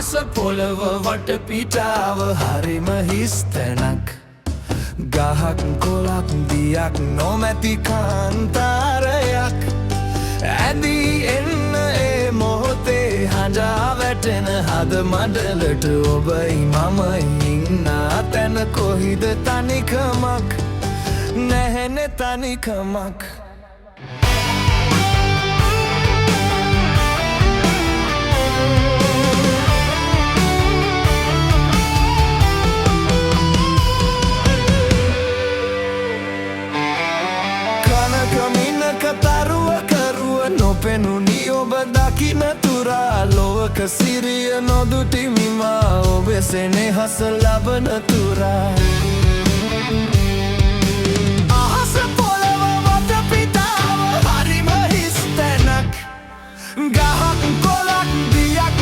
අහස පොළව වටපිටාව හරිම හිස් තැනක් ගහක් කොළක් දියක් නොමැති කාන්තාරයක් ඇදී එන්න ඒ මොහොතේ හඬා වැටෙන හද මඩලට ඔබයි මමයි ඉන්නා තැන කොහිද තනිකමක් නැහැනේ තනිකමක් නොපෙනුනි ඔබ දකින තුරා ලොවක සිරිය නොදුටිමිමා ඔබ සෙනෙහස ලබන තුරා අහස පොළව වටපිටාව හරිම හිස් තැනක් ගහක් කොළක් දියක්